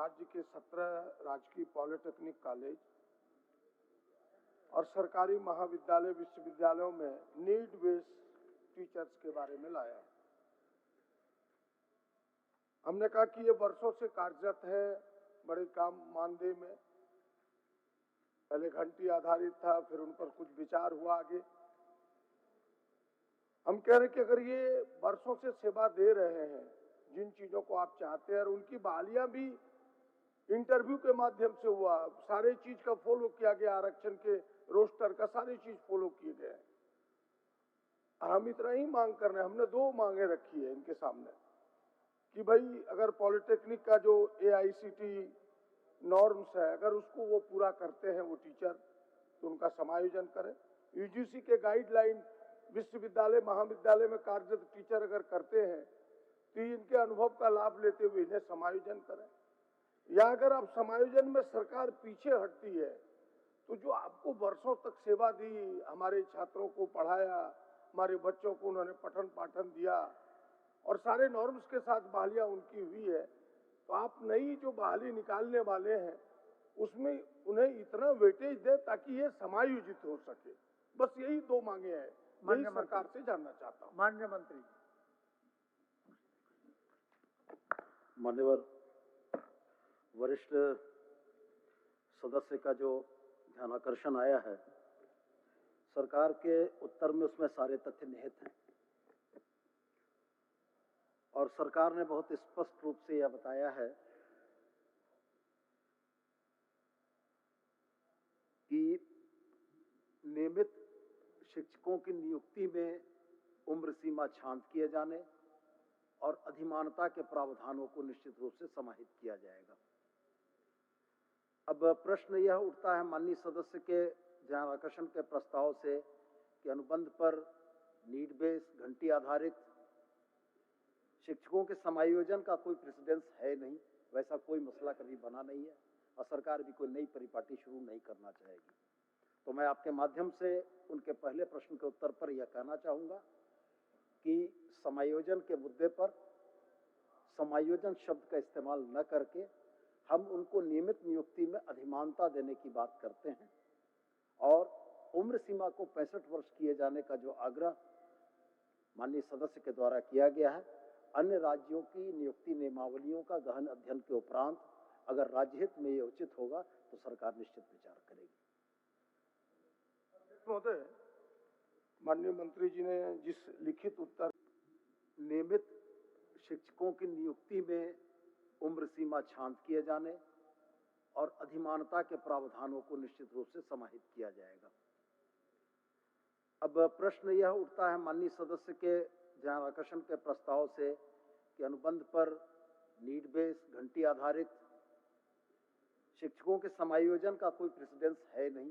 राज्य के 17 राजकीय पॉलिटेक्निक कॉलेज और सरकारी महाविद्यालय विश्वविद्यालयों में नीड बेस्ड टीचर्स के बारे में लाया। हमने कहा कि ये वर्षों से कार्यरत है, बड़े काम मानदेय में। पहले घंटी आधारित था, फिर उन पर कुछ विचार हुआ आगे। हम कह रहे कि अगर ये वर्षों से सेवा दे रहे हैं, जिन चीजों को आप चाहते हैं, और उनकी बहालियां भी इंटरव्यू के माध्यम से हुआ, सारे चीज का फॉलो किया गया, आरक्षण के रोस्टर का सारी चीज फॉलो किए गए। हम इतना ही मांग कर रहे हैं। हमने 2 मांगे रखी है इनके सामने कि भाई अगर पॉलिटेक्निक का जो AICTE नॉर्म्स है, अगर उसको वो पूरा करते हैं वो टीचर, तो उनका समायोजन करें। UGC के गाइडलाइन विश्वविद्यालय महाविद्यालय में कार्यरत टीचर अगर करते हैं तो इनके अनुभव का लाभ लेते हुए इन्हें समायोजन करें। या अगर आप समायोजन में सरकार पीछे हटती है तो जो आपको वर्षों तक सेवा दी, हमारे छात्रों को पढ़ाया, हमारे बच्चों को उन्होंने पठन पाठन दिया और सारे नॉर्म्स के साथ बहालियां उनकी हुई है, तो आप नई जो बहाली निकालने वाले हैं उसमें उन्हें इतना वेटेज दे ताकि ये समायोजित हो सके। बस यही 2 मांगे हैं, यही सरकार से जानना चाहता हूँ। माननीय मंत्री। मान्यवर वरिष्ठ सदस्य का जो ध्यानाकर्षण आया है, सरकार के उत्तर में उसमें सारे तथ्य निहित हैं और सरकार ने बहुत स्पष्ट रूप से यह बताया है कि नियमित शिक्षकों की नियुक्ति में उम्र सीमा शांत किए जाने और अधिमानता के प्रावधानों को निश्चित रूप से समाहित किया जाएगा। अब प्रश्न यह उठता है माननीय सदस्य के ध्यानाकर्षण के प्रस्ताव से कि अनुबंध पर नीड बेस घंटी आधारित शिक्षकों के समायोजन का कोई प्रेसिडेंस है नहीं, वैसा कोई मसला कभी बना नहीं है और सरकार भी कोई नई परिपाटी शुरू नहीं करना चाहेगी। तो मैं आपके माध्यम से उनके पहले प्रश्न के उत्तर पर यह कहना चाहूँगा कि समायोजन के मुद्दे पर समायोजन शब्द का इस्तेमाल न करके हम उनको नियमित नियुक्ति में अधिमानता देने की बात करते हैं और उम्र सीमा को 65 वर्ष किए जाने का जो आग्रह माननीय सदस्य के द्वारा किया गया है, अन्य राज्यों की नियुक्ति नियमावलियों का गहन अध्ययन के उपरांत अगर राज्य हित में ये उचित होगा तो सरकार निश्चित विचार करेगी। महोदय, माननीय मंत्री जी ने जिस लिखित उत्तर नियमित शिक्षकों की नियुक्ति में उम्र सीमा शांत किए जाने और अधिमानता के प्रावधानों को निश्चित रूप से समाहित किया जाएगा। अब प्रश्न यह उठता है माननीय सदस्य के ध्यानाकर्षण के प्रस्ताव से कि अनुबंध पर नीड बेस घंटी आधारित शिक्षकों के समायोजन का कोई प्रेसिडेंस है नहीं,